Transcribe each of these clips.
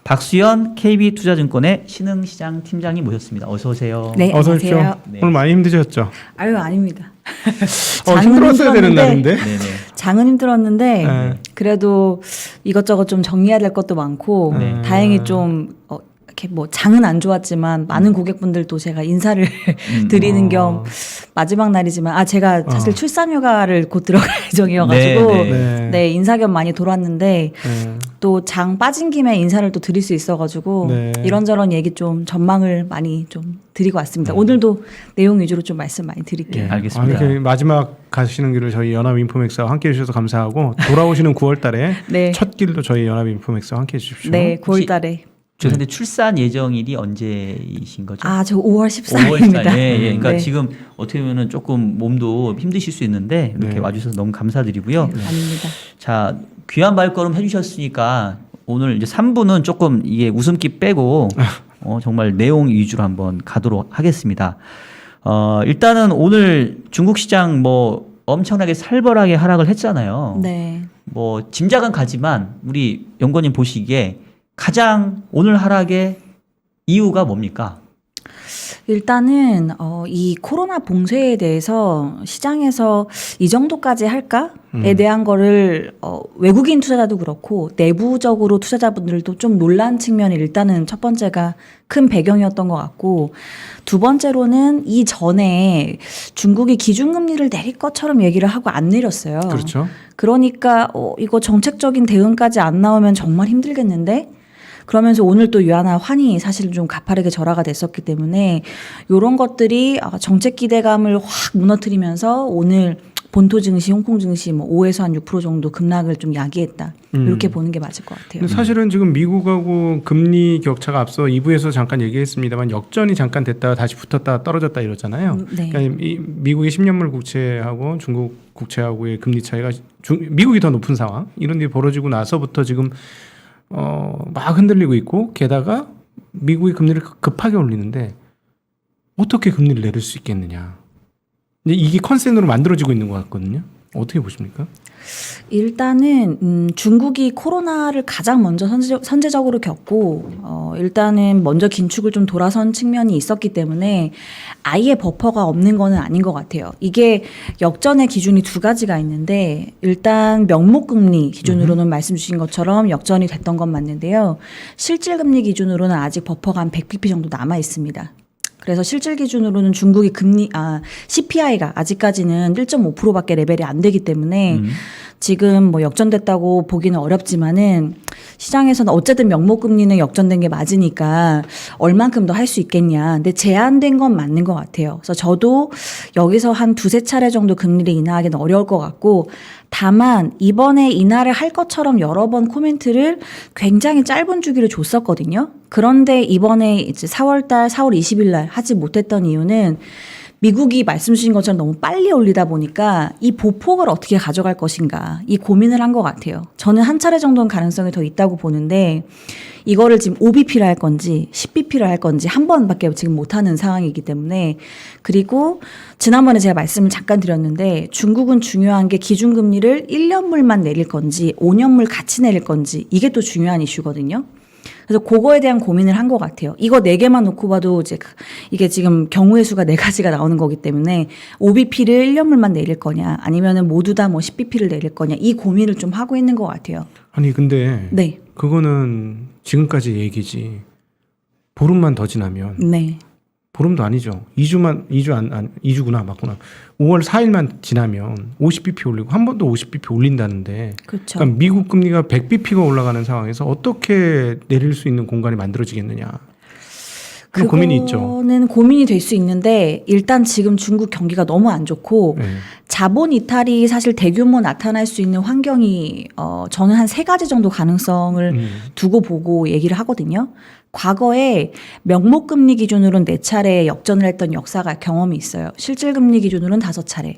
박수연 KB투자증권의 신흥시장 팀장님 모셨습니다. 어서 오세요. 네, 어서 오십시오. 안녕하세요. 네. 오늘 많이 힘드셨죠? 아유, 아닙니다. 힘들었어야 되는 날인데. 네네. 장은 힘들었는데 네. 그래도 이것저것 좀 정리해야 될 것도 많고 네. 다행히 좀 이렇게 뭐 장은 안 좋았지만 많은 고객분들도 제가 인사를 드리는 겸 마지막 날이지만 제가 사실 출산휴가를 곧 들어갈 예정이어가지고 네, 네. 네, 인사 겸 많이 돌았는데 네. 또 장 빠진 김에 인사를 또 드릴 수 있어가지고 네. 이런저런 얘기 좀 전망을 많이 좀 드리고 왔습니다. 오늘도 내용 위주로 좀 말씀 많이 드릴게요. 예. 알겠습니다. 이렇게 마지막 가시는 길을 저희 연합인포맥스와 함께 해주셔서 감사하고 돌아오시는 9월달에 네. 첫 길도 저희 연합인포맥스와 함께 해주십시오. 네, 혹시- 9월달에. 근데 출산 예정일이 언제이신 거죠? 저 5월 5월 14일입니다. 14일. 예, 그러니까 네. 지금 어떻게 보면은 조금 몸도 힘드실 수 있는데 이렇게 네. 와주셔서 너무 감사드리고요. 아닙니다. 자, 귀한 발걸음 해주셨으니까 오늘 이제 3부는 조금 이게 웃음기 빼고 정말 내용 위주로 한번 가도록 하겠습니다. 일단은 오늘 중국 시장 뭐 엄청나게 살벌하게 하락을 했잖아요. 네. 뭐 짐작은 가지만 우리 연구원님 보시기에 가장 오늘 하락의 이유가 뭡니까? 일단은 이 코로나 봉쇄에 대해서 시장에서 이 정도까지 할까에 대한 거를 외국인 투자자도 그렇고 내부적으로 투자자분들도 좀 놀란 측면이 일단은 첫 번째가 큰 배경이었던 것 같고, 두 번째로는 이전에 중국이 기준금리를 내릴 것처럼 얘기를 하고 안 내렸어요. 그렇죠. 그러니까 이거 정책적인 대응까지 안 나오면 정말 힘들겠는데? 그러면서 오늘 또 유한화 환이 사실 좀 가파르게 절하가 됐었기 때문에 이런 것들이 정책 기대감을 확 무너뜨리면서 오늘 본토 증시, 홍콩 증시 뭐 5에서 한 6% 정도 급락을 좀 야기했다. 이렇게 보는 게 맞을 것 같아요. 근데 사실은 지금 미국하고 금리 격차가 앞서 2부에서 잠깐 얘기했습니다만 역전이 잠깐 됐다가 다시 붙었다 떨어졌다 이러잖아요. 네. 그러니까 이 미국의 10년물 국채하고 중국 국채하고의 금리 차이가 미국이 더 높은 상황 이런 일이 벌어지고 나서부터 지금 막 흔들리고 있고, 게다가 미국이 금리를 급하게 올리는데 어떻게 금리를 내릴 수 있겠느냐. 근데 이게 컨센으로 만들어지고 있는 것 같거든요. 어떻게 보십니까? 일단은 중국이 코로나를 가장 먼저 선제적으로 겪고 일단은 먼저 긴축을 좀 돌아선 측면이 있었기 때문에 아예 버퍼가 없는 거는 아닌 것 같아요. 이게 역전의 기준이 두 가지가 있는데, 일단 명목금리 기준으로는 말씀 주신 것처럼 역전이 됐던 건 맞는데요. 실질금리 기준으로는 아직 버퍼가 한 100bp 정도 남아 있습니다. 그래서 실질 기준으로는 중국이 CPI가 아직까지는 1.5%밖에 레벨이 안 되기 때문에 지금 뭐 역전됐다고 보기는 어렵지만은 시장에서는 어쨌든 명목금리는 역전된 게 맞으니까 얼만큼 더 할 수 있겠냐. 근데 제한된 건 맞는 것 같아요. 그래서 저도 여기서 한 두세 차례 정도 금리를 인하하기는 어려울 것 같고, 다만 이번에 인하를 할 것처럼 여러 번 코멘트를 굉장히 짧은 주기로 줬었거든요. 그런데 이번에 이제 4월 20일 날 하지 못했던 이유는 미국이 말씀 주신 것처럼 너무 빨리 올리다 보니까 이 보폭을 어떻게 가져갈 것인가, 이 고민을 한 것 같아요. 저는 한 차례 정도는 가능성이 더 있다고 보는데, 이거를 지금 5bp를 할 건지 10bp를 할 건지 한 번밖에 지금 못하는 상황이기 때문에. 그리고 지난번에 제가 말씀을 잠깐 드렸는데, 중국은 중요한 게 기준금리를 1년물만 내릴 건지 5년물 같이 내릴 건지, 이게 또 중요한 이슈거든요. 그래서 그거에 대한 고민을 한 것 같아요. 이거 4개만 놓고 봐도 이게 지금 경우의 수가 4가지가 나오는 거기 때문에 5bp를 1년물만 내릴 거냐, 아니면은 모두 다 뭐 10bp를 내릴 거냐, 이 고민을 좀 하고 있는 것 같아요. 아니 근데 네. 그거는 지금까지 얘기지. 보름만 더 지나면, 네. 보름도 아니죠. 2주구나, 맞구나. 5월 4일만 지나면 50bp 올리고 한 번 더 50bp 올린다는데. 그렇죠. 그러니까 미국 금리가 100bp가 올라가는 상황에서 어떻게 내릴 수 있는 공간이 만들어지겠느냐. 그런 고민이 있죠. 그거는 고민이 될 수 있는데, 일단 지금 중국 경기가 너무 안 좋고 네. 자본 이탈이 사실 대규모 나타날 수 있는 환경이 저는 한 3가지 정도 가능성을 두고 보고 얘기를 하거든요. 과거에 명목금리 기준으로는 4차례 역전을 했던 역사가 경험이 있어요. 실질금리 기준으로는 5차례.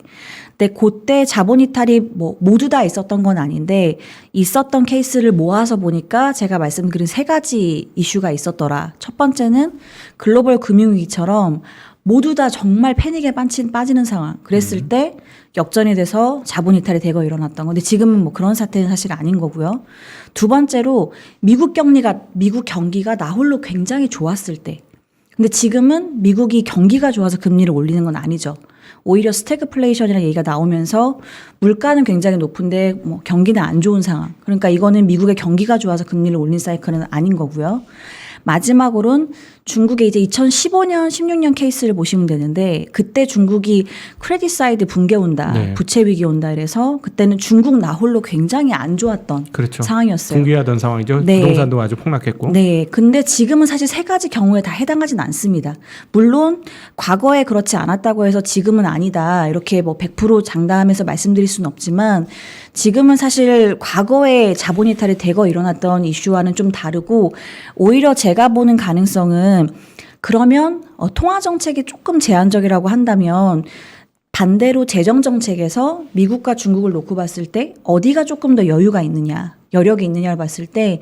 근데 그때 자본 이탈이 뭐 모두 다 있었던 건 아닌데, 있었던 케이스를 모아서 보니까 제가 말씀드린 3가지 이슈가 있었더라. 첫 번째는 글로벌 금융위기처럼 모두 다 정말 패닉에 빠지는 상황. 그랬을 때 역전이 돼서 자본 이탈이 대거 일어났던 건데 지금은 뭐 그런 사태는 사실 아닌 거고요. 두 번째로 미국 경기가 나홀로 굉장히 좋았을 때. 근데 지금은 미국이 경기가 좋아서 금리를 올리는 건 아니죠. 오히려 스태그플레이션이라는 얘기가 나오면서 물가는 굉장히 높은데 뭐 경기는 안 좋은 상황. 그러니까 이거는 미국의 경기가 좋아서 금리를 올린 사이클은 아닌 거고요. 마지막으로는 중국의 이제 2015년, 16년 케이스를 보시면 되는데 그때 중국이 크레딧 사이드 붕괴 온다, 네. 부채 위기 온다 이래서 그때는 중국 나홀로 굉장히 안 좋았던 그렇죠. 상황이었어요. 붕괴하던 상황이죠. 네. 부동산도 아주 폭락했고. 네. 근데 지금은 사실 세 가지 경우에 다 해당하진 않습니다. 물론 과거에 그렇지 않았다고 해서 지금은 아니다. 이렇게 뭐 100% 장담해서 말씀드릴 수는 없지만 지금은 사실 과거에 자본 이탈이 대거 일어났던 이슈와는 좀 다르고 오히려 제가 보는 가능성은 그러면 통화 정책이 조금 제한적이라고 한다면 반대로 재정 정책에서 미국과 중국을 놓고 봤을 때 어디가 조금 더 여유가 있느냐, 여력이 있느냐를 봤을 때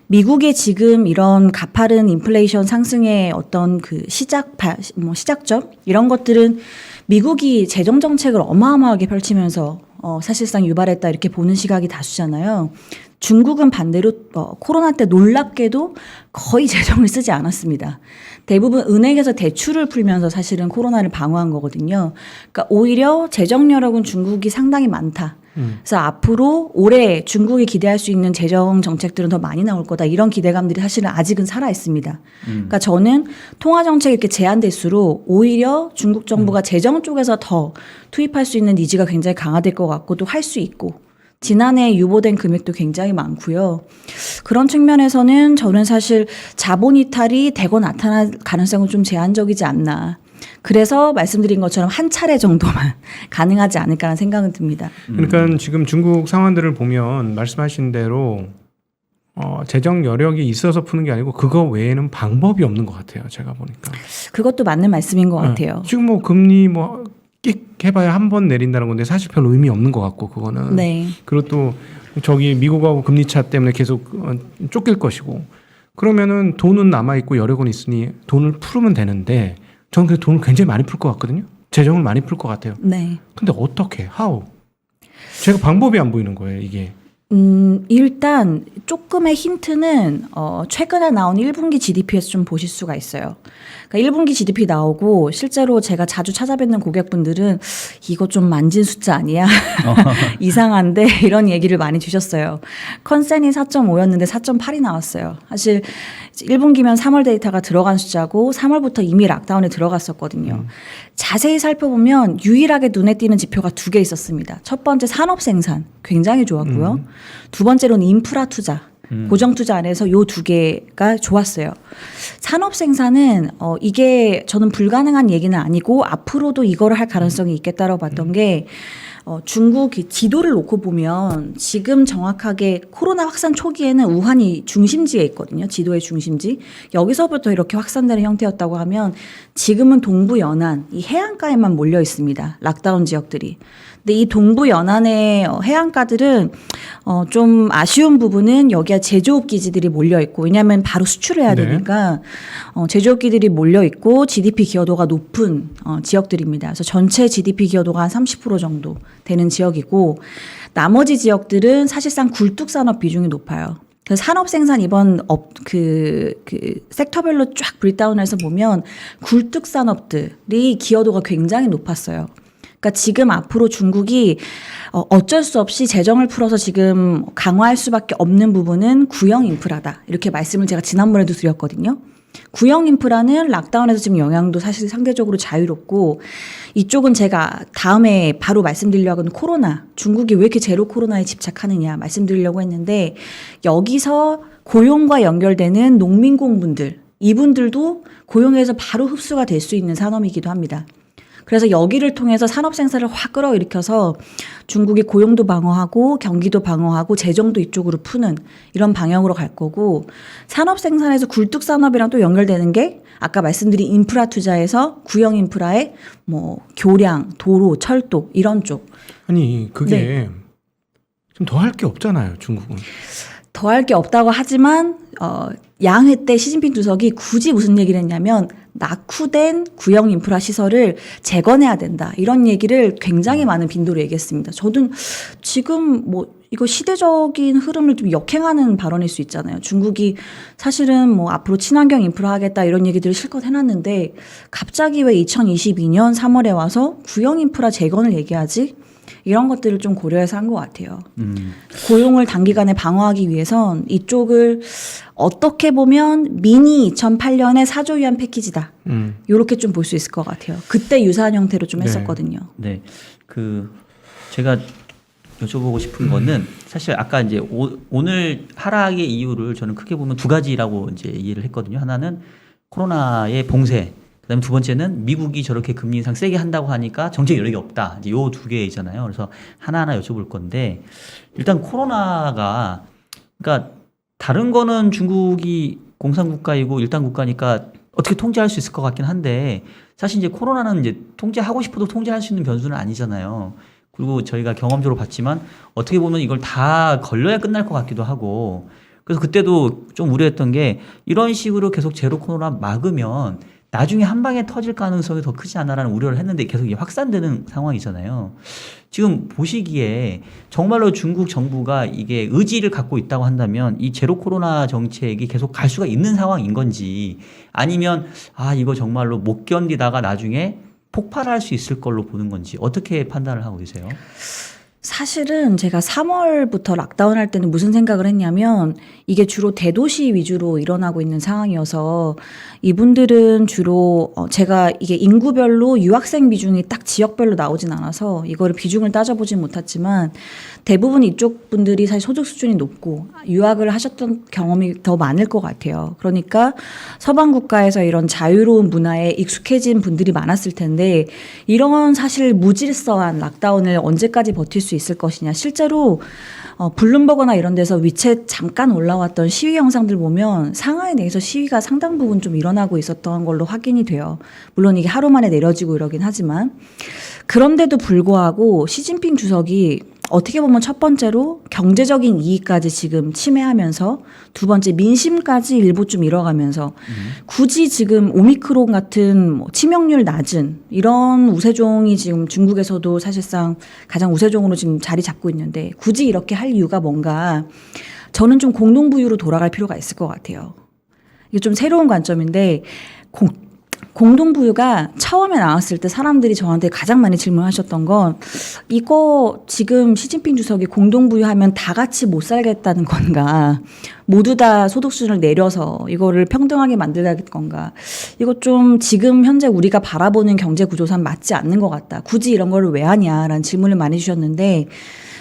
미국의 지금 이런 가파른 인플레이션 상승의 어떤 그 시작점 이런 것들은 미국이 재정 정책을 어마어마하게 펼치면서 사실상 유발했다 이렇게 보는 시각이 다수잖아요. 중국은 반대로 코로나 때 놀랍게도 거의 재정을 쓰지 않았습니다. 대부분 은행에서 대출을 풀면서 사실은 코로나를 방어한 거거든요. 그러니까 오히려 재정 여력은 중국이 상당히 많다. 그래서 앞으로 올해 중국이 기대할 수 있는 재정 정책들은 더 많이 나올 거다. 이런 기대감들이 사실은 아직은 살아 있습니다. 그러니까 저는 통화 정책이 이렇게 제한될수록 오히려 중국 정부가 재정 쪽에서 더 투입할 수 있는 니즈가 굉장히 강화될 것 같고 또 할 수 있고 지난해 유보된 금액도 굉장히 많고요. 그런 측면에서는 저는 사실 자본 이탈이 대거 나타날 가능성은 좀 제한적이지 않나. 그래서 말씀드린 것처럼 한 차례 정도만 가능하지 않을까라는 생각은 듭니다. 그러니까 지금 중국 상황들을 보면 말씀하신 대로 재정 여력이 있어서 푸는 게 아니고 그거 외에는 방법이 없는 것 같아요. 제가 보니까. 그것도 맞는 말씀인 것 같아요. 지금 뭐 금리 뭐 끽 해봐야 한 번 내린다는 건데 사실 별 의미 없는 것 같고 그거는. 네. 그리고 또 저기 미국하고 금리 차 때문에 계속 쫓길 것이고 그러면은 돈은 남아 있고 여력은 있으니 돈을 풀으면 되는데 저는 그 돈을 굉장히 많이 풀 것 같거든요. 재정을 많이 풀 것 같아요. 네. 근데 어떻게? How? 제가 방법이 안 보이는 거예요, 이게. 일단 조금의 힌트는 최근에 나온 1분기 GDP에서 좀 보실 수가 있어요. 그러니까 1분기 GDP 나오고 실제로 제가 자주 찾아뵙는 고객분들은 이거 좀 만진 숫자 아니야? 이상한데 이런 얘기를 많이 주셨어요. 컨센이 4.5였는데 4.8이 나왔어요. 사실 1분기면 3월 데이터가 들어간 숫자고 3월부터 이미 락다운에 들어갔었거든요. 자세히 살펴보면 유일하게 눈에 띄는 지표가 두 개 있었습니다. 첫 번째 산업 생산 굉장히 좋았고요. 두 번째로는 인프라 투자. 고정 투자 안에서 요 두 개가 좋았어요. 산업 생산은 이게 저는 불가능한 얘기는 아니고 앞으로도 이거를 할 가능성이 있겠다라고 봤던 게 중국이 지도를 놓고 보면 지금 정확하게 코로나 확산 초기에는 우한이 중심지에 있거든요. 지도의 중심지. 여기서부터 이렇게 확산되는 형태였다고 하면 지금은 동부 연안, 이 해안가에만 몰려 있습니다. 락다운 지역들이. 근데 이 동부 연안의 해안가들은 좀 아쉬운 부분은 여기에 제조업 기지들이 몰려 있고 왜냐하면 바로 수출을 해야 되니까 제조업 기지들이 몰려 있고 GDP 기여도가 높은 지역들입니다. 그래서 전체 GDP 기여도가 한 30% 정도 되는 지역이고 나머지 지역들은 사실상 굴뚝 산업 비중이 높아요. 그래서 산업 생산 이번 섹터별로 쫙 브릿다운해서 보면 굴뚝 산업들이 기여도가 굉장히 높았어요. 그러니까 지금 앞으로 중국이 어쩔 수 없이 재정을 풀어서 지금 강화할 수밖에 없는 부분은 구형 인프라다. 이렇게 말씀을 제가 지난번에도 드렸거든요. 구형 인프라는 락다운에서 지금 영향도 사실 상대적으로 자유롭고 이쪽은 제가 다음에 바로 말씀드리려고 하는 코로나. 중국이 왜 이렇게 제로 코로나에 집착하느냐 말씀드리려고 했는데 여기서 고용과 연결되는 농민공분들 이분들도 고용에서 바로 흡수가 될 수 있는 산업이기도 합니다. 그래서 여기를 통해서 산업 생산을 확 끌어일으켜서 중국이 고용도 방어하고 경기도 방어하고 재정도 이쪽으로 푸는 이런 방향으로 갈 거고 산업 생산에서 굴뚝 산업이랑 또 연결되는 게 아까 말씀드린 인프라 투자에서 구형 인프라에 뭐 교량, 도로, 철도 이런 쪽. 아니 그게 좀 더 할 게 없잖아요, 중국은. 더 할 게 없다고 하지만 양회 때 시진핑 주석이 굳이 무슨 얘기를 했냐면 낙후된 구형 인프라 시설을 재건해야 된다. 이런 얘기를 굉장히 많은 빈도로 얘기했습니다. 저도 지금 뭐 이거 시대적인 흐름을 좀 역행하는 발언일 수 있잖아요. 중국이 사실은 뭐 앞으로 친환경 인프라 하겠다 이런 얘기들을 실컷 해놨는데 갑자기 왜 2022년 3월에 와서 구형 인프라 재건을 얘기하지? 이런 것들을 좀 고려해서 한 것 같아요. 고용을 단기간에 방어하기 위해선 이쪽을 어떻게 보면 미니 2008년의 4조 위안 패키지다. 이렇게 좀 볼 수 있을 것 같아요. 그때 유사한 형태로 좀 했었거든요. 네, 그 제가 여쭤보고 싶은 거는 사실 아까 이제 오늘 하락의 이유를 저는 크게 보면 두 가지라고 이제 이해를 했거든요. 하나는 코로나의 봉쇄. 그다음에 두 번째는 미국이 저렇게 금리 인상 세게 한다고 하니까 정책 여력이 없다. 이제 요 두 개잖아요. 그래서 하나하나 여쭤볼 건데 일단 코로나가 그러니까 다른 거는 중국이 공산국가이고 일당 국가니까 어떻게 통제할 수 있을 것 같긴 한데 사실 이제 코로나는 이제 통제하고 싶어도 통제할 수 있는 변수는 아니잖아요. 그리고 저희가 경험적으로 봤지만 어떻게 보면 이걸 다 걸려야 끝날 것 같기도 하고 그래서 그때도 좀 우려했던 게 이런 식으로 계속 제로 코로나 막으면 나중에 한 방에 터질 가능성이 더 크지 않나라는 우려를 했는데 계속 이게 확산되는 상황이잖아요. 지금 보시기에 정말로 중국 정부가 이게 의지를 갖고 있다고 한다면 이 제로 코로나 정책이 계속 갈 수가 있는 상황인 건지 아니면 이거 정말로 못 견디다가 나중에 폭발할 수 있을 걸로 보는 건지 어떻게 판단을 하고 계세요? 사실은 제가 3월부터 락다운 할 때는 무슨 생각을 했냐면 이게 주로 대도시 위주로 일어나고 있는 상황이어서 이분들은 주로 제가 이게 인구별로 유학생 비중이 딱 지역별로 나오진 않아서 이거를 비중을 따져보진 못했지만 대부분 이쪽 분들이 사실 소득 수준이 높고 유학을 하셨던 경험이 더 많을 것 같아요. 그러니까 서방 국가에서 이런 자유로운 문화에 익숙해진 분들이 많았을 텐데 이런 사실 무질서한 락다운을 언제까지 버틸 수 있을 것이냐. 실제로 블룸버거나 이런 데서 위챗 잠깐 올라왔던 시위 영상들 보면 상하이 내에서 시위가 상당 부분 좀 일어나고 있었던 걸로 확인이 돼요. 물론 이게 하루 만에 내려지고 이러긴 하지만 그런데도 불구하고 시진핑 주석이 어떻게 보면 첫 번째로 경제적인 이익까지 지금 침해하면서 두 번째 민심까지 일부 좀 잃어가면서 굳이 지금 오미크론 같은 치명률 낮은 이런 우세종이 지금 중국에서도 사실상 가장 우세종으로 지금 자리 잡고 있는데 굳이 이렇게 할 이유가 뭔가 저는 좀 공동부유로 돌아갈 필요가 있을 것 같아요. 이게 좀 새로운 관점인데 공동부유가 처음에 나왔을 때 사람들이 저한테 가장 많이 질문하셨던 건 이거 지금 시진핑 주석이 공동부유하면 다 같이 못 살겠다는 건가 모두 다 소득 수준을 내려서 이거를 평등하게 만들겠다는 건가 이거 좀 지금 현재 우리가 바라보는 경제 구조상 맞지 않는 것 같다. 굳이 이런 걸 왜 하냐라는 질문을 많이 주셨는데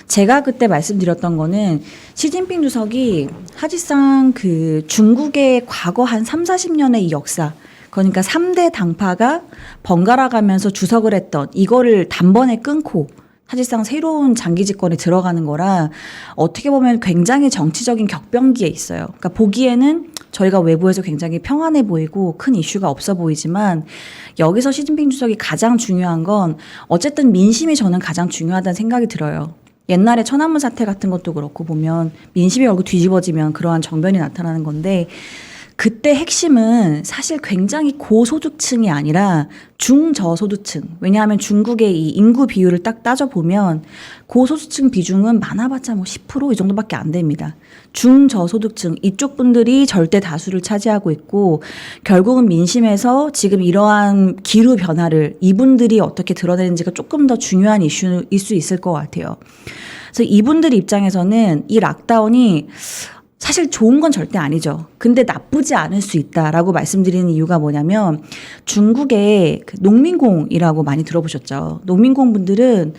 제가 그때 말씀드렸던 거는 시진핑 주석이 사실상 그 중국의 과거 한 3, 40년의 이 역사 그러니까 3대 당파가 번갈아 가면서 주석을 했던 이거를 단번에 끊고 사실상 새로운 장기 집권에 들어가는 거라 어떻게 보면 굉장히 정치적인 격변기에 있어요. 그러니까 보기에는 저희가 외부에서 굉장히 평안해 보이고 큰 이슈가 없어 보이지만 여기서 시진핑 주석이 가장 중요한 건 어쨌든 민심이 저는 가장 중요하다는 생각이 들어요. 옛날에 천안문 사태 같은 것도 그렇고 보면 민심이 결국 뒤집어지면 그러한 정변이 나타나는 건데 그때 핵심은 사실 굉장히 고소득층이 아니라 중저소득층. 왜냐하면 중국의 이 인구 비율을 딱 따져보면 고소득층 비중은 많아봤자 뭐 10% 이 정도밖에 안 됩니다. 중저소득층 이쪽 분들이 절대 다수를 차지하고 있고 결국은 민심에서 지금 이러한 기후 변화를 이분들이 어떻게 드러내는지가 조금 더 중요한 이슈일 수 있을 것 같아요. 그래서 이분들 입장에서는 이 락다운이 사실 좋은 건 절대 아니죠. 근데 나쁘지 않을 수 있다라고 말씀드리는 이유가 뭐냐면 중국의 그 농민공이라고 많이 들어보셨죠. 농민공 분들은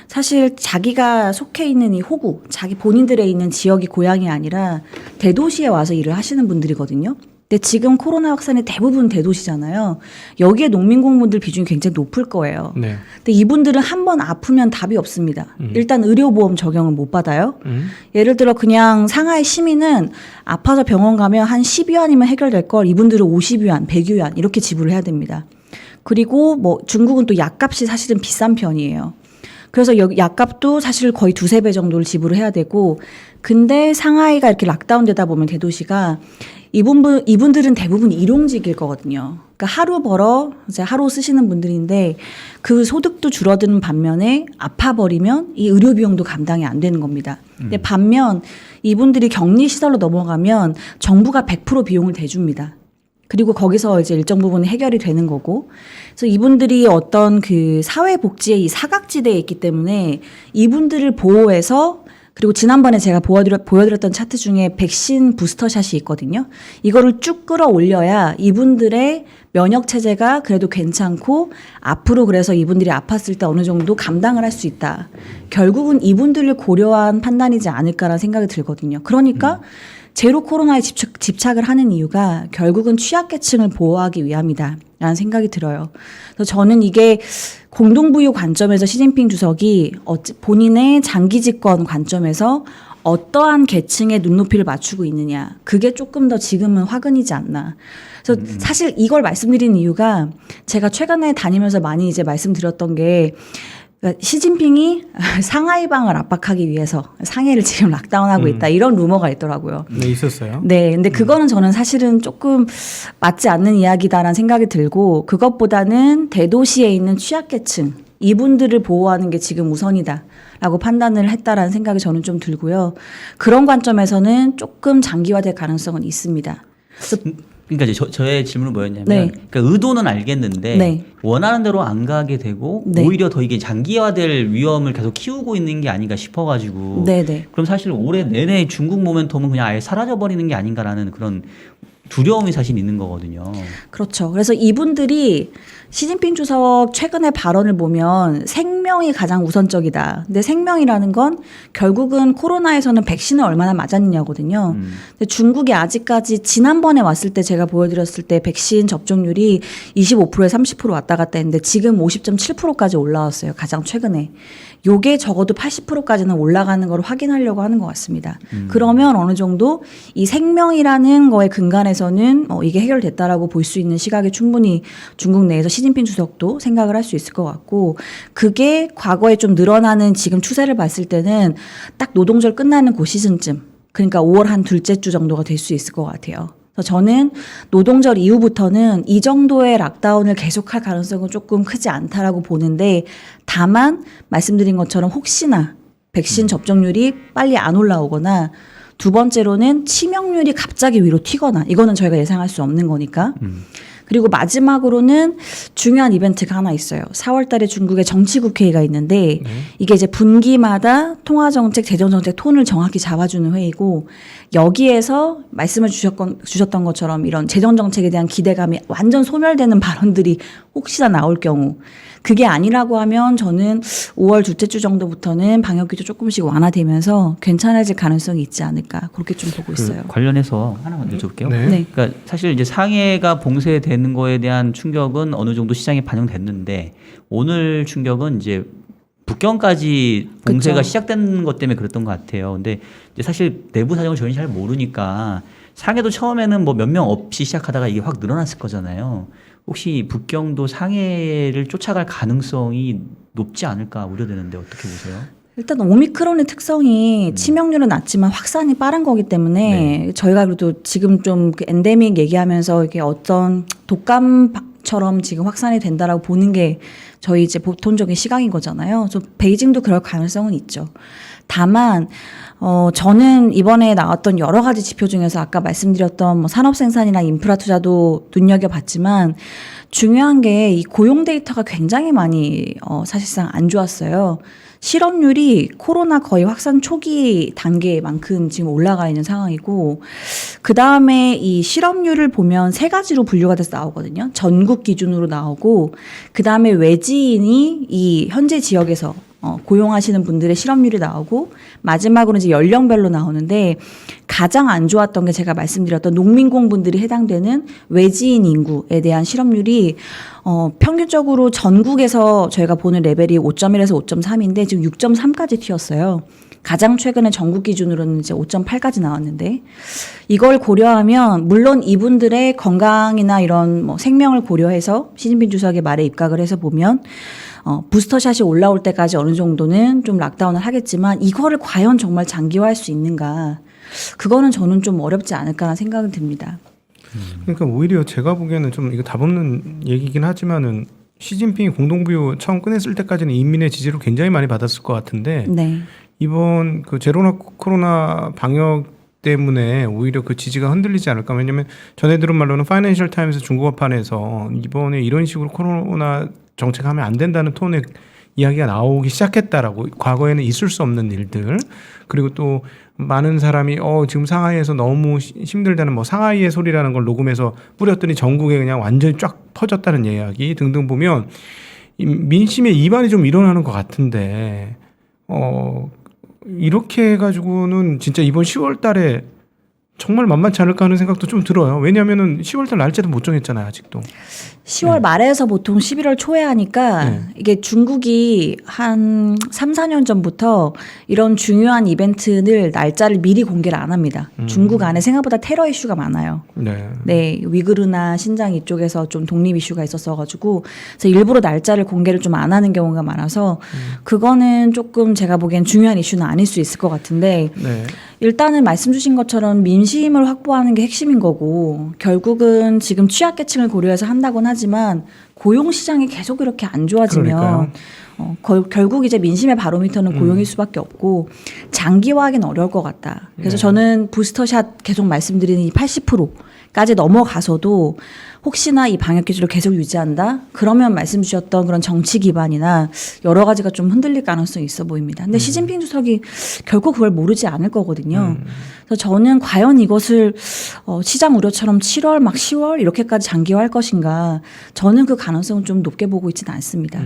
사실 자기가 속해 있는 이 호구, 자기 본인들의 있는 지역이 고향이 아니라 대도시에 와서 일을 하시는 분들이거든요. 근데 지금 코로나 확산의 대부분 대도시잖아요. 여기에 농민공무원들 비중이 굉장히 높을 거예요. 네. 근데 이분들은 한 번 아프면 답이 없습니다. 일단 의료보험 적용을 못 받아요. 예를 들어 그냥 상하이 시민은 아파서 병원 가면 한 10위안이면 해결될 걸 이분들은 50위안, 100위안 이렇게 지불을 해야 됩니다. 그리고 뭐 중국은 또 약값이 사실은 비싼 편이에요. 그래서 여기 약값도 사실 거의 2-3배 정도를 지불을 해야 되고 근데 상하이가 이렇게 락다운 되다 보면 대도시가 이분들은 대부분 일용직일 거거든요. 그러니까 하루 벌어 이제 하루 쓰시는 분들인데 그 소득도 줄어드는 반면에 아파버리면 이 의료 비용도 감당이 안 되는 겁니다. 근데 반면 이분들이 격리 시설로 넘어가면 정부가 100% 비용을 대줍니다. 그리고 거기서 이제 일정 부분 해결이 되는 거고. 그래서 이분들이 어떤 그 사회복지의 이 사각지대에 있기 때문에 이분들을 보호해서 그리고 지난번에 제가 보여드렸던 차트 중에 백신 부스터샷이 있거든요. 이거를 쭉 끌어올려야 이분들의 면역 체제가 그래도 괜찮고 앞으로 그래서 이분들이 아팠을 때 어느 정도 감당을 할 수 있다. 결국은 이분들을 고려한 판단이지 않을까라는 생각이 들거든요. 그러니까 제로 코로나에 집착을 하는 이유가 결국은 취약계층을 보호하기 위함이다. 라는 생각이 들어요. 그래서 저는 이게 공동부유 관점에서 시진핑 주석이 본인의 장기 집권 관점에서 어떠한 계층의 눈높이를 맞추고 있느냐. 그게 조금 더 지금은 화근이지 않나. 그래서 사실 이걸 말씀드리는 이유가 제가 최근에 다니면서 많이 이제 말씀드렸던 게 그러니까 시진핑이 상하이방을 압박하기 위해서 상해를 지금 락다운하고 있다 이런 루머가 있더라고요. 네, 있었어요. 네, 근데 그거는 저는 사실은 조금 맞지 않는 이야기다라는 생각이 들고 그것보다는 대도시에 있는 취약계층 이분들을 보호하는 게 지금 우선이다라고 판단을 했다라는 생각이 저는 좀 들고요. 그런 관점에서는 조금 장기화될 가능성은 있습니다. 그러니까 이제 저의 질문은 뭐였냐면, 네. 그러니까 의도는 알겠는데 네. 원하는 대로 안 가게 되고 네. 오히려 더 이게 장기화될 위험을 계속 키우고 있는 게 아닌가 싶어가지고. 네네. 그럼 사실 올해 내내 중국 모멘텀은 그냥 아예 사라져 버리는 게 아닌가라는 그런 두려움이 사실 있는 거거든요. 그렇죠. 그래서 이분들이 시진핑 주석 최근의 발언을 보면 생명이 가장 우선적이다. 근데 생명이라는 건 결국은 코로나에서는 백신을 얼마나 맞았느냐거든요. 근데 중국이 아직까지 지난번에 왔을 때 제가 보여드렸을 때 백신 접종률이 25%에 30% 왔다 갔다 했는데 지금 50.7%까지 올라왔어요. 가장 최근에. 요게 적어도 80%까지는 올라가는 걸 확인하려고 하는 것 같습니다. 그러면 어느 정도 이 생명이라는 거의 근간에서는 이게 해결됐다라고 볼 수 있는 시각이 충분히 중국 내에서 시진핑 주석도 생각을 할 수 있을 것 같고 그게 과거에 좀 늘어나는 지금 추세를 봤을 때는 딱 노동절 끝나는 그 시즌쯤 그러니까 5월 한 둘째 주 정도가 될 수 있을 것 같아요. 그래서 저는 노동절 이후부터는 이 정도의 락다운을 계속할 가능성은 조금 크지 않다라고 보는데 다만 말씀드린 것처럼 혹시나 백신 접종률이 빨리 안 올라오거나 두 번째로는 치명률이 갑자기 위로 튀거나 이거는 저희가 예상할 수 없는 거니까 그리고 마지막으로는 중요한 이벤트가 하나 있어요. 4월 달에 중국에 정치국회의가 있는데 이게 이제 분기마다 통화정책, 재정정책 톤을 정확히 잡아주는 회의고 여기에서 말씀을 주셨던 것처럼 이런 재정정책에 대한 기대감이 완전 소멸되는 발언들이 혹시나 나올 경우 그게 아니라고 하면 저는 5월 둘째 주 정도부터는 방역규제 조금씩 완화되면서 괜찮아질 가능성이 있지 않을까 그렇게 좀 보고 있어요. 관련해서 하나만 여쭤볼게요. 네. 네. 그러니까 사실 이제 상해가 봉쇄되는 거에 대한 충격은 어느 정도 시장에 반영됐는데 오늘 충격은 이제 북경까지 봉쇄가 그쵸. 시작된 것 때문에 그랬던 것 같아요. 근데 이제 사실 내부 사정을 저희는 잘 모르니까 상해도 처음에는 뭐 몇 명 없이 시작하다가 이게 확 늘어났을 거잖아요. 혹시 북경도 상해를 쫓아갈 가능성이 높지 않을까 우려되는데 어떻게 보세요? 일단 오미크론의 특성이 치명률은 낮지만 확산이 빠른 거기 때문에 저희가 그래도 지금 좀 그 엔데믹 얘기하면서 이게 어떤 독감처럼 지금 확산이 된다라고 보는 게 저희 이제 보통적인 시각인 거잖아요. 그래서 베이징도 그럴 가능성은 있죠. 다만 저는 이번에 나왔던 여러 가지 지표 중에서 아까 말씀드렸던 뭐 산업 생산이나 인프라 투자도 눈여겨봤지만 중요한 게 이 고용 데이터가 굉장히 많이 사실상 안 좋았어요. 실업률이 코로나 거의 확산 초기 단계만큼 지금 올라가 있는 상황이고 그 다음에 이 실업률을 보면 세 가지로 분류가 돼서 나오거든요. 전국 기준으로 나오고 그 다음에 외지인이 이 현재 지역에서 고용하시는 분들의 실업률이 나오고 마지막으로 이제 연령별로 나오는데 가장 안 좋았던 게 제가 말씀드렸던 농민공분들이 해당되는 외지인 인구에 대한 실업률이 평균적으로 전국에서 저희가 보는 레벨이 5.1에서 5.3인데 지금 6.3까지 튀었어요. 가장 최근에 전국 기준으로는 이제 5.8까지 나왔는데 이걸 고려하면 물론 이분들의 건강이나 이런 뭐 생명을 고려해서 시진핑 주석의 말에 입각을 해서 보면 부스터샷이 올라올 때까지 어느 정도는 좀 락다운을 하겠지만 이거를 과연 정말 장기화할 수 있는가 그거는 저는 좀 어렵지 않을까 생각이 듭니다. 그러니까 오히려 제가 보기에는 좀 이거 답 없는 얘기긴 하지만은 시진핑이 공동부유 처음 꺼냈을 때까지는 인민의 지지를 굉장히 많이 받았을 것 같은데 네. 이번 그 제로 코로나 방역 때문에 오히려 그 지지가 흔들리지 않을까. 왜냐면 전에 들은 말로는 파이낸셜 타임스 중국어판에서 이번에 이런 식으로 코로나 정책하면 안 된다는 톤의 이야기가 나오기 시작했다라고. 과거에는 있을 수 없는 일들. 그리고 또 많은 사람이 지금 상하이에서 너무 힘들다는 뭐 상하이의 소리라는 걸 녹음해서 뿌렸더니 전국에 그냥 완전히 쫙 퍼졌다는 이야기 등등 보면 민심의 이반이 좀 일어나는 것 같은데 이렇게 해가지고는 진짜 이번 10월 달에 정말 만만치 않을까 하는 생각도 좀 들어요. 왜냐하면은 10월 달 날짜도 못 정했잖아요, 아직도. 10월 말에서 보통 11월 초에 하니까 이게 중국이 한 3, 4년 전부터 이런 중요한 이벤트를 날짜를 미리 공개를 안 합니다. 중국 안에 생각보다 테러 이슈가 많아요. 네, 위구르나 신장 이쪽에서 좀 독립 이슈가 있었어가지고 그래서 일부러 날짜를 공개를 좀 안 하는 경우가 많아서 그거는 조금 제가 보기엔 중요한 이슈는 아닐 수 있을 것 같은데 일단은 말씀 주신 것처럼 민심을 확보하는 게 핵심인 거고 결국은 지금 취약계층을 고려해서 한다고는 하지만 고용시장이 계속 이렇게 안 좋아지면 결국 이제 민심의 바로미터는 고용일 수밖에 없고 장기화하기는 어려울 것 같다. 그래서 저는 부스터샷 계속 말씀드리는 이 80%까지 넘어가서도 혹시나 이 방역 기조를 계속 유지한다? 그러면 말씀 주셨던 그런 정치 기반이나 여러 가지가 좀 흔들릴 가능성이 있어 보입니다. 근데 시진핑 주석이 결코 그걸 모르지 않을 거거든요. 그래서 저는 과연 이것을 시장 우려처럼 7월 막 10월 이렇게까지 장기화할 것인가 저는 그 가능성은 좀 높게 보고 있지는 않습니다.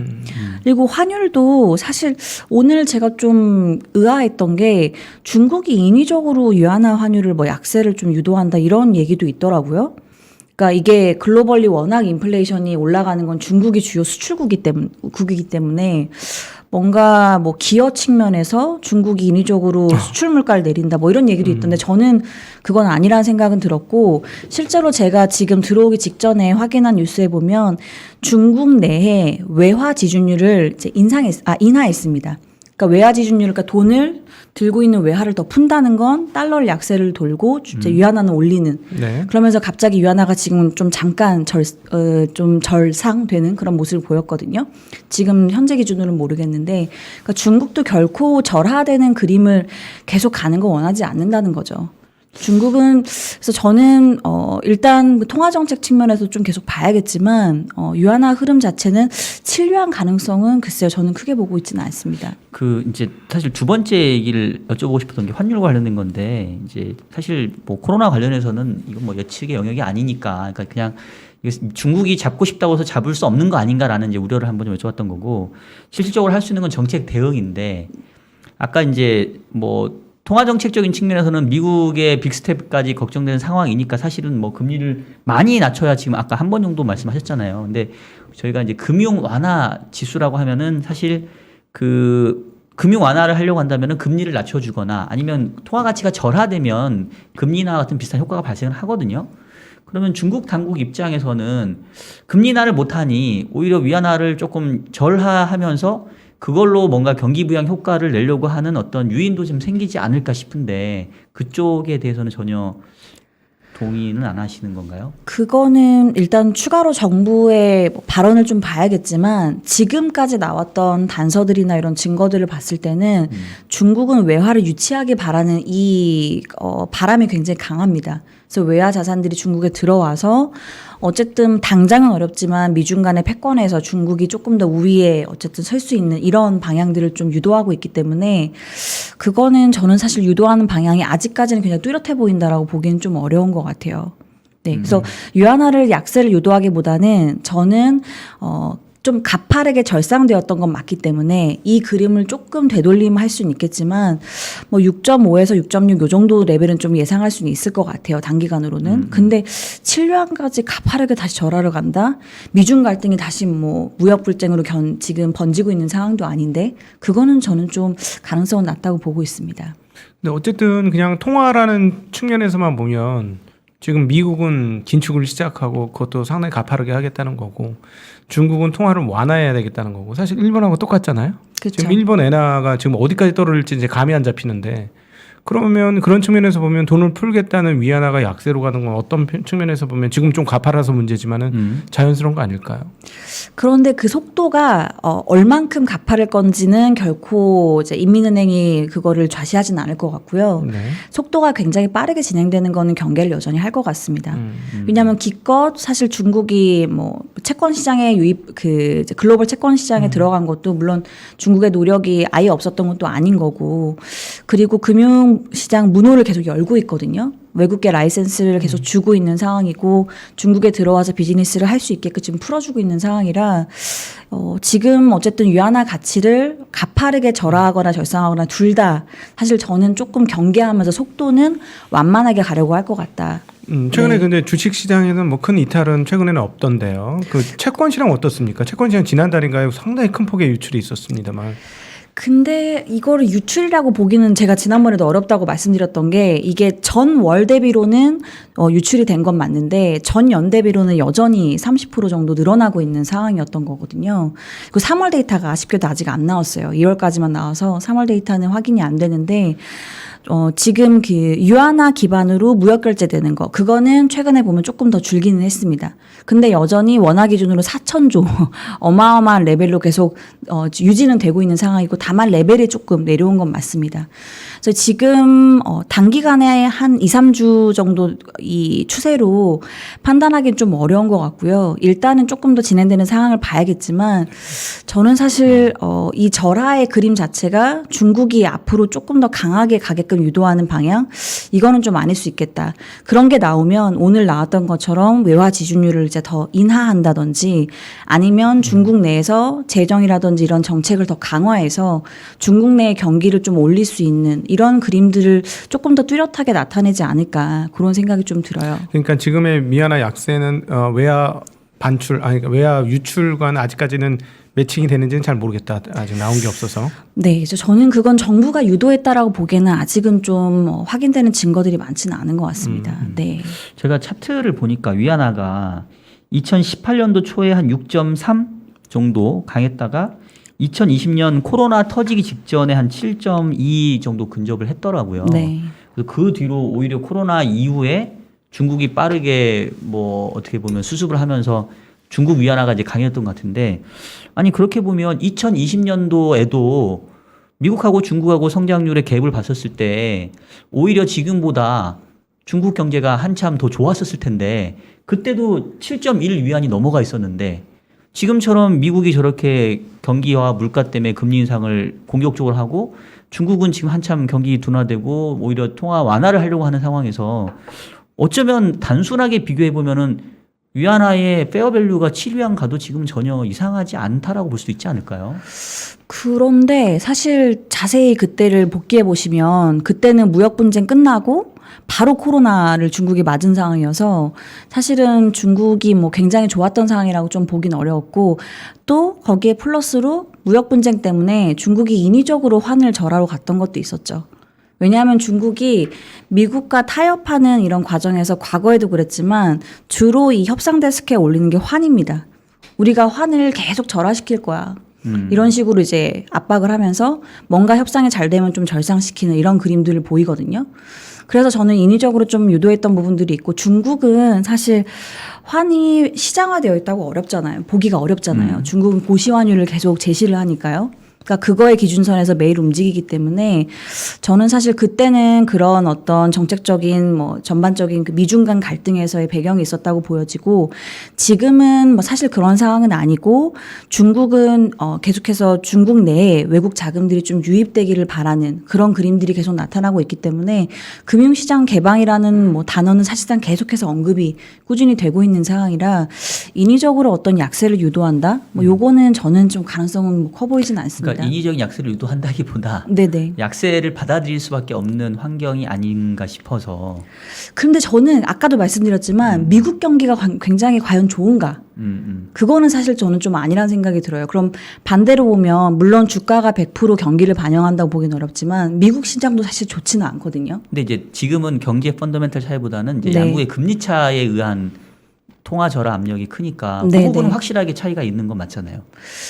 그리고 환율도 사실 오늘 제가 좀 의아했던 게 중국이 인위적으로 위안화 환율을 뭐 약세를 좀 유도한다 이런 얘기도 있더라고요. 그러니까 이게 글로벌리 워낙 인플레이션이 올라가는 건 중국이 주요 수출국이기 때문에 뭔가 뭐 기여 측면에서 중국이 인위적으로 수출 물가를 내린다 뭐 이런 얘기도 있던데 저는 그건 아니라는 생각은 들었고 실제로 제가 지금 들어오기 직전에 확인한 뉴스에 보면 중국 내에 외화 지준율을 이제 인하했습니다. 그러니까 외화 지준율, 그러니까 돈을 들고 있는 외화를 더 푼다는 건 달러를 약세를 돌고 이제 위안화는 올리는. 그러면서 갑자기 위안화가 지금 좀 잠깐 좀 절상되는 그런 모습을 보였거든요. 지금 현재 기준으로는 모르겠는데, 그러니까 중국도 결코 절하되는 그림을 계속 가는 거 원하지 않는다는 거죠. 중국은 그래서 저는 일단 통화 정책 측면에서 좀 계속 봐야겠지만 위안화 흐름 자체는 칠류한 가능성은 글쎄요 저는 크게 보고 있지는 않습니다. 그 이제 사실 두 번째 얘기를 여쭤보고 싶었던 게 환율과 관련된 건데 이제 사실 뭐 코로나 관련해서는 이건 뭐 예측의 영역이 아니니까 그러니까 그냥 중국이 잡고 싶다고 해서 잡을 수 없는 거 아닌가라는 이제 우려를 한번 좀 여쭤봤던 거고 실질적으로 할 수 있는 건 정책 대응인데 아까 이제 뭐 통화 정책적인 측면에서는 미국의 빅스텝까지 걱정되는 상황이니까 사실은 뭐 금리를 많이 낮춰야 지금 아까 한 번 정도 말씀하셨잖아요. 근데 저희가 이제 금융 완화 지수라고 하면은 사실 그 금융 완화를 하려고 한다면은 금리를 낮춰주거나 아니면 통화 가치가 절하되면 금리 인하 같은 비슷한 효과가 발생을 하거든요. 그러면 중국 당국 입장에서는 금리 인하를 못하니 오히려 위안화를 조금 절하하면서 그걸로 뭔가 경기 부양 효과를 내려고 하는 어떤 유인도 좀 생기지 않을까 싶은데 그쪽에 대해서는 전혀 동의는 안 하시는 건가요? 그거는 일단 추가로 정부의 발언을 좀 봐야겠지만 지금까지 나왔던 단서들이나 이런 증거들을 봤을 때는 중국은 외화를 유치하길 바라는 이 바람이 굉장히 강합니다. 그래서 외화 자산들이 중국에 들어와서 어쨌든 당장은 어렵지만 미중 간의 패권에서 중국이 조금 더 우위에 어쨌든 설 수 있는 이런 방향들을 좀 유도하고 있기 때문에 그거는 저는 사실 유도하는 방향이 아직까지는 그냥 뚜렷해 보인다라고 보기는 좀 어려운 것 같아요. 네, 그래서 위안화를 약세를 유도하기보다는 저는 좀 가파르게 절상되었던 건 맞기 때문에 이 그림을 조금 되돌림할 수는 있겠지만 뭐 6.5에서 6.6 요 정도 레벨은 좀 예상할 수는 있을 것 같아요. 단기간으로는. 근데 7yuan까지 가파르게 다시 절하러 간다? 미중 갈등이 다시 뭐 무역 불쟁으로 지금 번지고 있는 상황도 아닌데 그거는 저는 좀 가능성은 낮다고 보고 있습니다. 근데 어쨌든 그냥 통화라는 측면에서만 보면 지금 미국은 긴축을 시작하고 그것도 상당히 가파르게 하겠다는 거고 중국은 통화를 완화해야 되겠다는 거고 사실 일본하고 똑같잖아요. 그쵸. 지금 일본 엔화가 지금 어디까지 떨어질지 이제 감이 안 잡히는데 그러면 그런 측면에서 보면 돈을 풀겠다는 위안화가 약세로 가는 건 어떤 측면에서 보면 지금 좀 가파라서 문제지만은 자연스러운 거 아닐까요? 그런데 그 속도가 얼만큼 갚아를 건지는 결코 이제 인민은행이 그거를 좌시하진 않을 것 같고요. 네. 속도가 굉장히 빠르게 진행되는 거는 경계를 여전히 할 것 같습니다. 왜냐하면 기껏 사실 중국이 뭐 채권 시장에 이제 글로벌 채권 시장에 들어간 것도 물론 중국의 노력이 아예 없었던 것도 아닌 거고, 그리고 금융시장 문호를 계속 열고 있거든요. 외국계 라이센스를 계속 주고 있는 상황이고 중국에 들어와서 비즈니스를 할 수 있게끔 지금 풀어주고 있는 상황이라 지금 어쨌든 위안화 가치를 가파르게 절하하거나 절상하거나 둘 다 사실 저는 조금 경계하면서 속도는 완만하게 가려고 할 것 같다. 최근에 네. 근데 주식 시장에는 뭐 큰 이탈은 최근에는 없던데요. 그 채권 시장 어떻습니까? 채권 시장 지난달인가요? 상당히 큰 폭의 유출이 있었습니다만. 근데 이거를 유출이라고 보기는 제가 지난번에도 어렵다고 말씀드렸던 게 이게 전 월 대비로는 유출이 된 건 맞는데 전 연 대비로는 여전히 30% 정도 늘어나고 있는 상황이었던 거거든요. 그 3월 데이터가 아쉽게도 아직 안 나왔어요. 2월까지만 나와서 3월 데이터는 확인이 안 되는데 지금 그 유안화 기반으로 무역 결제되는 거 그거는 최근에 보면 조금 더 줄기는 했습니다. 근데 여전히 원화 기준으로 4,000조 어마어마한 레벨로 계속 유지는 되고 있는 상황이고 다만 레벨이 조금 내려온 건 맞습니다. 그래서 지금 단기간에 한 2, 3주 정도 이 추세로 판단하기는 좀 어려운 것 같고요. 일단은 조금 더 진행되는 상황을 봐야겠지만 저는 사실 이 절하의 그림 자체가 중국이 앞으로 조금 더 강하게 가게끔 유도하는 방향 이거는 좀 아닐 수 있겠다. 그런 게 나오면 오늘 나왔던 것처럼 외화 지준율을 이제 더 인하한다든지 아니면 중국 내에서 재정이라든지 이런 정책을 더 강화해서 중국 내의 경기를 좀 올릴 수 있는 이런 그림들을 조금 더 뚜렷하게 나타내지 않을까 그런 생각이 좀 들어요. 그러니까 지금의 위안화 약세는 외화 반출 그러니까 외화 유출과는 아직까지는 매칭이 되는지는 잘 모르겠다. 아직 나온 게 없어서. 네, 그래서 저는 그건 정부가 유도했다라고 보기에는 아직은 좀 확인되는 증거들이 많지는 않은 것 같습니다. 네. 제가 차트를 보니까 위안화가 2018년도 초에 한 6.3 정도 강했다가 2020년 코로나 터지기 직전에 한 7.2 정도 근접을 했더라고요. 네. 그래서 그 뒤로 오히려 코로나 이후에 중국이 빠르게 뭐 어떻게 보면 수습을 하면서 중국 위안화가 이제 강했던 것 같은데 아니 그렇게 보면 2020년도에도 미국하고 중국하고 성장률의 갭을 봤었을 때 오히려 지금보다 중국 경제가 한참 더 좋았었을 텐데 그때도 7.1 위안이 넘어가 있었는데 지금처럼 미국이 저렇게 경기와 물가 때문에 금리 인상을 공격적으로 하고 중국은 지금 한참 경기 둔화되고 오히려 통화 완화를 하려고 하는 상황에서 어쩌면 단순하게 비교해 보면은 위안화의 페어밸류가 7위안 가도 지금 전혀 이상하지 않다라고 볼 수도 있지 않을까요? 그런데 사실 자세히 그때를 복귀해 보시면 그때는 무역 분쟁 끝나고 바로 코로나를 중국이 맞은 상황이어서 사실은 중국이 뭐 굉장히 좋았던 상황이라고 좀 보긴 어려웠고 또 거기에 플러스로 무역 분쟁 때문에 중국이 인위적으로 환을 절하러 갔던 것도 있었죠. 왜냐하면 중국이 미국과 타협하는 이런 과정에서 과거에도 그랬지만 주로 이 협상 데스크에 올리는 게 환입니다. 우리가 환을 계속 절하시킬 거야. 이런 식으로 이제 압박을 하면서 뭔가 협상이 잘 되면 좀 절상시키는 이런 그림들을 보이거든요. 그래서 저는 인위적으로 좀 유도했던 부분들이 있고 중국은 사실 환이 시장화되어 있다고 어렵잖아요. 보기가 어렵잖아요. 중국은 고시환율을 계속 제시를 하니까요. 그러니까 그거의 기준선에서 매일 움직이기 때문에 저는 사실 그때는 그런 어떤 정책적인 뭐 전반적인 그 미중 간 갈등에서의 배경이 있었다고 보여지고 지금은 뭐 사실 그런 상황은 아니고 중국은 계속해서 중국 내에 외국 자금들이 좀 유입되기를 바라는 그런 그림들이 계속 나타나고 있기 때문에 금융시장 개방이라는 뭐 단어는 사실상 계속해서 언급이 꾸준히 되고 있는 상황이라 인위적으로 어떤 약세를 유도한다? 뭐 요거는 저는 좀 가능성은 커 보이진 않습니다. 그러니까 인위적인 약세를 유도한다기보다 네네. 약세를 받아들일 수밖에 없는 환경이 아닌가 싶어서. 그런데 저는 아까도 말씀드렸지만 미국 경기가 굉장히 과연 좋은가? 그거는 사실 저는 좀 아니라는 생각이 들어요. 그럼 반대로 보면 물론 주가가 100% 경기를 반영한다고 보기는 어렵지만 미국 시장도 사실 좋지는 않거든요. 근데 이제 지금은 경제 펀더멘털 차이보다는 이제 네. 양국의 금리 차에 의한 통화 절하 압력이 크니까 그 네네. 부분은 확실하게 차이가 있는 건 맞잖아요.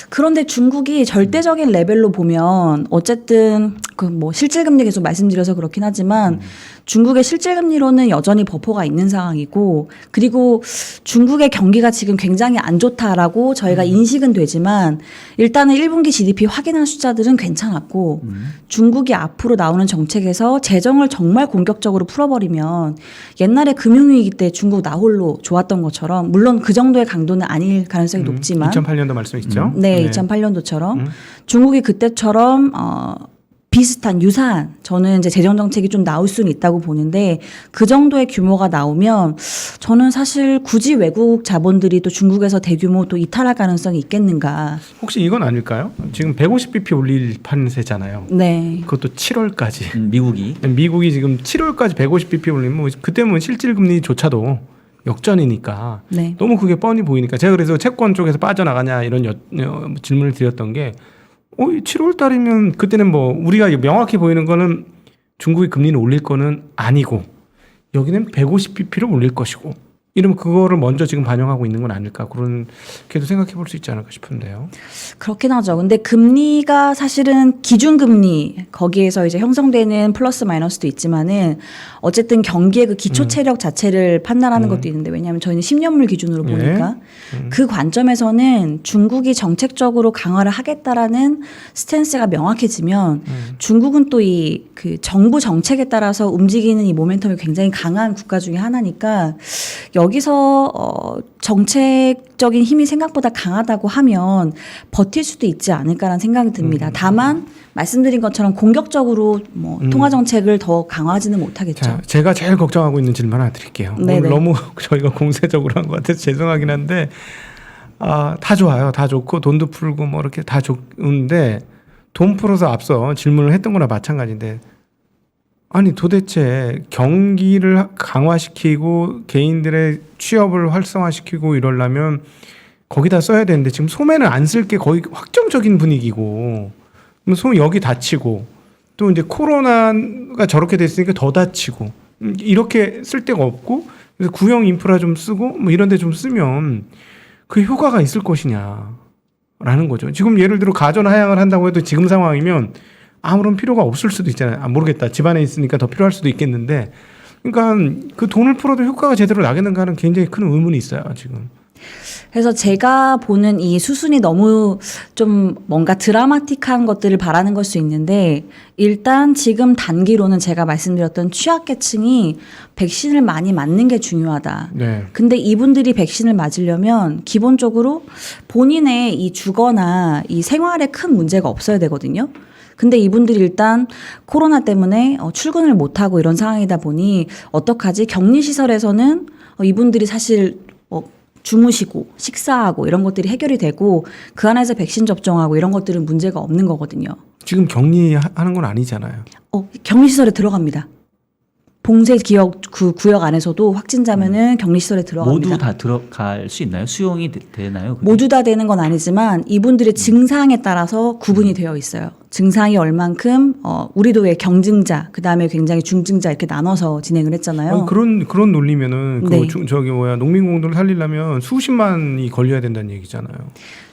그런데 중국이 절대적인 레벨로 보면 어쨌든 그 뭐 실질금리 계속 말씀드려서 그렇긴 하지만 중국의 실질금리로는 여전히 버퍼가 있는 상황이고 그리고 중국의 경기가 지금 굉장히 안 좋다라고 저희가 인식은 되지만 일단은 1분기 GDP 확인한 숫자들은 괜찮았고 중국이 앞으로 나오는 정책에서 재정을 정말 공격적으로 풀어버리면 옛날에 금융위기 때 중국 나홀로 좋았던 것처럼 물론 그 정도의 강도는 아닐 가능성이 높지만 2008년도 말씀이시죠? 네, 2008년도처럼 중국이 그때처럼 비슷한 유사한 저는 이제 재정 정책이 좀 나올 수는 있다고 보는데 그 정도의 규모가 나오면 저는 사실 굳이 외국 자본들이 또 중국에서 대규모 또 이탈할 가능성이 있겠는가? 혹시 이건 아닐까요? 지금 150bp 올릴 판세잖아요. 네. 그것도 7월까지. 미국이 미국이 지금 7월까지 150bp 올리면 그때면 실질금리조차도 역전이니까 네. 너무 그게 뻔히 보이니까 제가 그래서 채권 쪽에서 빠져나가냐 이런 질문을 드렸던 게 7월 달이면 그때는 뭐 우리가 명확히 보이는 거는 중국이 금리를 올릴 거는 아니고 여기는 150bp를 올릴 것이고 이러면 그거를 먼저 지금 반영하고 있는 건 아닐까 그렇게도 생각해 볼 수 있지 않을까 싶은데요. 그렇긴 하죠. 근데 금리가 사실은 기준금리 거기에서 이제 형성되는 플러스 마이너스도 있지만은 어쨌든 경기의 그 기초 체력 자체를 판단하는 것도 있는데 왜냐하면 저희는 10년물 기준으로 보니까 그 관점에서는 중국이 정책적으로 강화를 하겠다라는 스탠스가 명확해지면 중국은 또 이 그 정부 정책에 따라서 움직이는 이 모멘텀이 굉장히 강한 국가 중에 하나니까 여기서 정책적인 힘이 생각보다 강하다고 하면 버틸 수도 있지 않을까라는 생각이 듭니다. 다만 말씀드린 것처럼 공격적으로 뭐 통화 정책을 더 강화하지는 못하겠죠. 자, 제가 제일 걱정하고 있는 질문 하나 드릴게요. 네네. 오늘 너무 저희가 공세적으로 한 것 같아서 죄송하긴 한데 다 좋아요. 다 좋고 돈도 풀고 뭐 이렇게 다 좋은데 돈 풀어서 앞서 질문을 했던 거나 마찬가지인데 아니 도대체 경기를 강화시키고 개인들의 취업을 활성화시키고 이러려면 거기다 써야 되는데 지금 소매는 안 쓸 게 거의 확정적인 분위기고 소 여기 다치고 또 이제 코로나가 저렇게 됐으니까 더 다치고 이렇게 쓸 데가 없고 그래서 구형 인프라 좀 쓰고 뭐 이런 데 좀 쓰면 그 효과가 있을 것이냐라는 거죠. 지금 예를 들어 가전 하향을 한다고 해도 지금 상황이면 아무런 필요가 없을 수도 있잖아요. 모르겠다. 집안에 있으니까 더 필요할 수도 있겠는데 그러니까 그 돈을 풀어도 효과가 제대로 나겠는가 하는 굉장히 큰 의문이 있어요. 지금. 그래서 제가 보는 이 수순이 너무 좀 뭔가 드라마틱한 것들을 바라는 걸 수 있는데 일단 지금 단기로는 제가 말씀드렸던 취약계층이 백신을 많이 맞는 게 중요하다. 네. 근데 이분들이 백신을 맞으려면 기본적으로 본인의 이 주거나 이 생활에 큰 문제가 없어야 되거든요. 근데 이분들이 일단 코로나 때문에 출근을 못하고 이런 상황이다 보니 어떡하지? 격리시설에서는 이분들이 사실 주무시고 식사하고 이런 것들이 해결이 되고 그 안에서 백신 접종하고 이런 것들은 문제가 없는 거거든요. 지금 격리하는 건 아니잖아요. 격리시설에 들어갑니다. 봉쇄 구역 안에서도 확진자면은 격리시설에 들어갑니다. 모두 다 들어갈 수 있나요? 수용이 되나요? 그게? 모두 다 되는 건 아니지만 이분들의 증상에 따라서 구분이 되어 있어요. 증상이 얼만큼 우리도 왜 경증자 그다음에 굉장히 중증자 이렇게 나눠서 진행을 했잖아요. 그런 논리면은 네. 농민공동을 살리려면 수십만이 걸려야 된다는 얘기잖아요.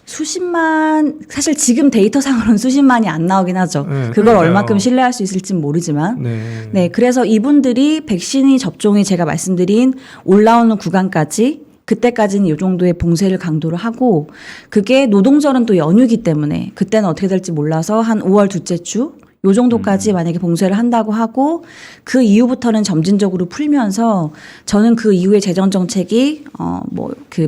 수십만 사실 지금 데이터상으로는 수십만이 안 나오긴 하죠. 네, 그걸 그러니까요. 얼마큼 신뢰할 수 있을지는 모르지만 네. 네, 그래서 이분들이 백신이 접종이 제가 말씀드린 올라오는 구간까지 그때까지는 이 정도의 봉쇄를 강도를 하고 그게 노동절은 또 연휴기 때문에 그때는 어떻게 될지 몰라서 한 5월 둘째 주 요 정도까지 만약에 봉쇄를 한다고 하고 그 이후부터는 점진적으로 풀면서 저는 그 이후에 재정 정책이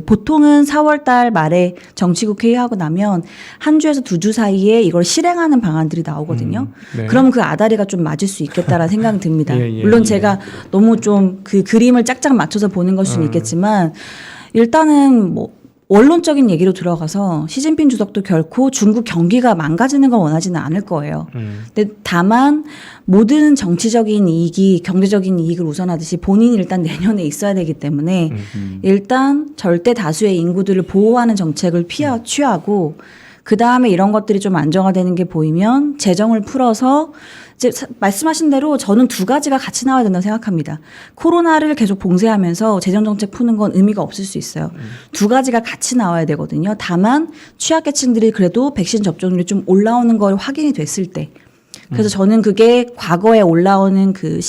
보통은 4월 달 말에 정치국 회의하고 나면 한 주에서 두 주 사이에 이걸 실행하는 방안들이 나오거든요. 네. 그러면 그 아다리가 좀 맞을 수 있겠다라는 생각이 듭니다. 예, 물론 제가 너무 좀 그 그림을 짝짝 맞춰서 보는 걸 수는 있겠지만 일단은 원론적인 얘기로 들어가서 시진핑 주석도 결코 중국 경기가 망가지는 걸 원하지는 않을 거예요. 근데 다만 모든 정치적인 이익이 경제적인 이익을 우선하듯이 본인이 일단 내년에 있어야 되기 때문에 일단 절대 다수의 인구들을 보호하는 정책을 취하고 그 다음에 이런 것들이 좀 안정화되는 게 보이면 재정을 풀어서 이제 말씀하신 대로 저는 두 가지가 같이 나와야 된다고 생각합니다. 코로나를 계속 봉쇄하면서 재정정책 푸는 건 의미가 없을 수 있어요. 두 가지가 같이 나와야 되거든요. 다만 취약계층들이 그래도 백신 접종률이 좀 올라오는 걸 확인이 됐을 때 그래서 저는 그게 과거에 올라오는 그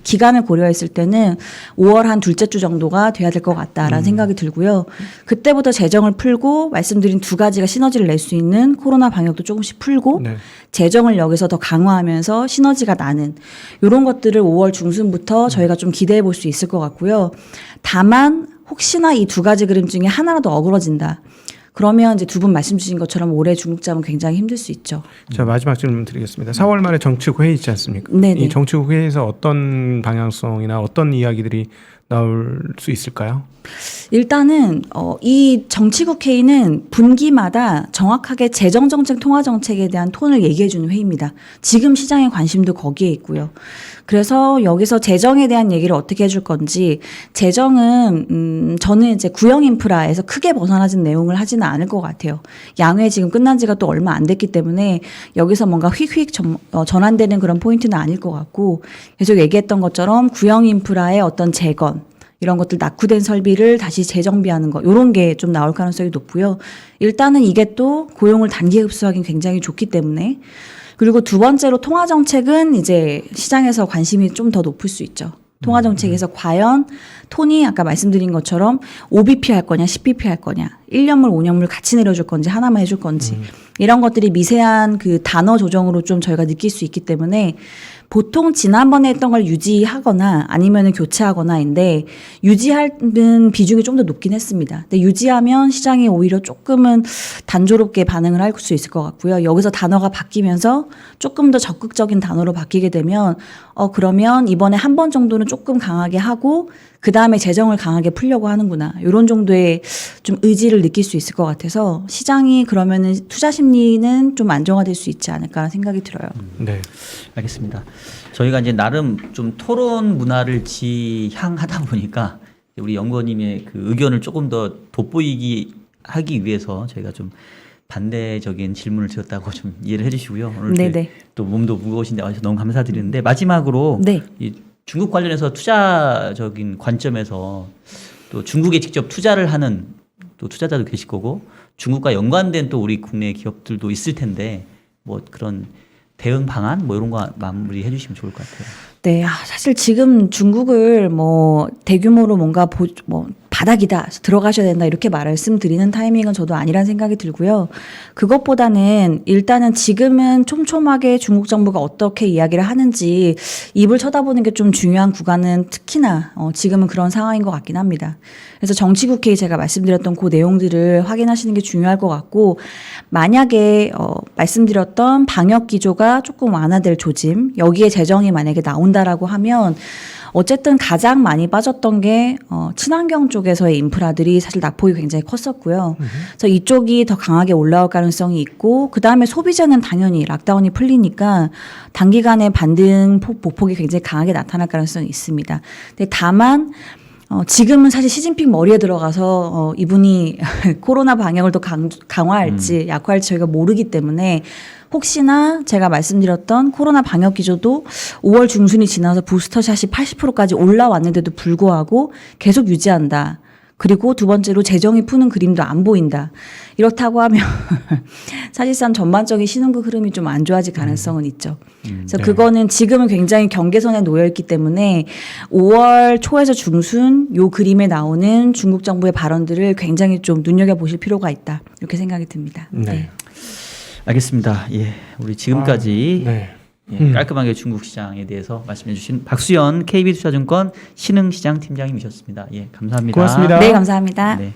기간을 고려했을 때는 5월 한 둘째 주 정도가 돼야 될 것 같다라는 생각이 들고요. 그때부터 재정을 풀고 말씀드린 두 가지가 시너지를 낼 수 있는 코로나 방역도 조금씩 풀고 네. 재정을 여기서 더 강화하면서 시너지가 나는 이런 것들을 5월 중순부터 저희가 좀 기대해 볼 수 있을 것 같고요. 다만 혹시나 이 두 가지 그림 중에 하나라도 어그러진다. 그러면 이제 두 분 말씀 주신 것처럼 올해 중국잠은 굉장히 힘들 수 있죠. 자, 마지막 질문 드리겠습니다. 4월 말에 정치국 회의 있지 않습니까? 네네. 이 정치국 회의에서 어떤 방향성이나 어떤 이야기들이 나올 수 있을까요? 일단은 이 정치국 회의는 분기마다 정확하게 재정정책, 통화정책에 대한 톤을 얘기해주는 회의입니다. 지금 시장의 관심도 거기에 있고요. 그래서 여기서 재정에 대한 얘기를 어떻게 해줄 건지 재정은 저는 이제 구형 인프라에서 크게 벗어나진 내용을 하지는 않을 것 같아요. 양회 지금 끝난 지가 또 얼마 안 됐기 때문에 여기서 뭔가 휙휙 전환되는 그런 포인트는 아닐 것 같고 계속 얘기했던 것처럼 구형 인프라의 어떤 재건 이런 것들 낙후된 설비를 다시 재정비하는 거 이런 게 좀 나올 가능성이 높고요. 일단은 이게 또 고용을 단기 흡수하기는 굉장히 좋기 때문에 그리고 두 번째로 통화정책은 이제 시장에서 관심이 좀 더 높을 수 있죠. 통화정책에서 과연 톤이 아까 말씀드린 것처럼 OBP 할 거냐 10BP 할 거냐 1년물 5년물 같이 내려줄 건지 하나만 해줄 건지 이런 것들이 미세한 그 단어 조정으로 좀 저희가 느낄 수 있기 때문에 보통 지난번에 했던 걸 유지하거나 아니면 교체하거나인데 유지하는 비중이 좀 더 높긴 했습니다. 근데 유지하면 시장이 오히려 조금은 단조롭게 반응을 할 수 있을 것 같고요. 여기서 단어가 바뀌면서 조금 더 적극적인 단어로 바뀌게 되면 그러면 이번에 한 번 정도는 조금 강하게 하고 그 다음에 재정을 강하게 풀려고 하는구나. 이런 정도의 좀 의지를 느낄 수 있을 것 같아서 시장이 그러면은 투자 심리는 좀 안정화될 수 있지 않을까 생각이 들어요. 네. 알겠습니다. 저희가 이제 나름 좀 토론 문화를 지향하다 보니까 우리 연구원님의 그 의견을 조금 더 돋보이기 하기 위해서 저희가 좀 반대적인 질문을 드렸다고 좀 이해를 해주시고요. 오늘 네네. 또 몸도 무거우신데 와주셔서 너무 감사드리는데 마지막으로 네. 이 중국 관련해서 투자적인 관점에서 또 중국에 직접 투자를 하는 또 투자자도 계실 거고 중국과 연관된 또 우리 국내 기업들도 있을 텐데 뭐 그런 대응 방안 뭐 이런 거 마무리해 주시면 좋을 것 같아요. 네, 사실 지금 중국을 뭐 대규모로 뭔가 바닥이다, 들어가셔야 된다 이렇게 말씀드리는 타이밍은 저도 아니란 생각이 들고요. 그것보다는 일단은 지금은 촘촘하게 중국 정부가 어떻게 이야기를 하는지 입을 쳐다보는 게 좀 중요한 구간은 특히나 지금은 그런 상황인 것 같긴 합니다. 그래서 정치국회의 제가 말씀드렸던 그 내용들을 확인하시는 게 중요할 것 같고 만약에 말씀드렸던 방역 기조가 조금 완화될 조짐 여기에 재정이 만약에 나온다라고 하면 어쨌든 가장 많이 빠졌던 게 친환경 쪽에서의 인프라들이 사실 낙폭이 굉장히 컸었고요. 그래서 이쪽이 더 강하게 올라올 가능성이 있고 그다음에 소비재는 당연히 락다운이 풀리니까 단기간에 반등 보폭이 굉장히 강하게 나타날 가능성이 있습니다. 근데 다만 지금은 사실 시진핑 머리에 들어가서 이분이 코로나 방역을 더 강화할지 약화할지 저희가 모르기 때문에 혹시나 제가 말씀드렸던 코로나 방역 기조도 5월 중순이 지나서 부스터샷이 80%까지 올라왔는데도 불구하고 계속 유지한다. 그리고 두 번째로 재정이 푸는 그림도 안 보인다. 이렇다고 하면 사실상 전반적인 신흥국 흐름이 좀 안 좋아질 가능성은 있죠. 그래서 네. 그거는 지금은 굉장히 경계선에 놓여 있기 때문에 5월 초에서 중순 요 그림에 나오는 중국 정부의 발언들을 굉장히 좀 눈여겨보실 필요가 있다. 이렇게 생각이 듭니다. 네. 알겠습니다. 예, 우리 지금까지 네. 예, 깔끔하게 중국 시장에 대해서 말씀해주신 박수연 KB투자증권 신흥시장 팀장님이셨습니다. 예, 감사합니다. 고맙습니다. 네, 감사합니다. 네.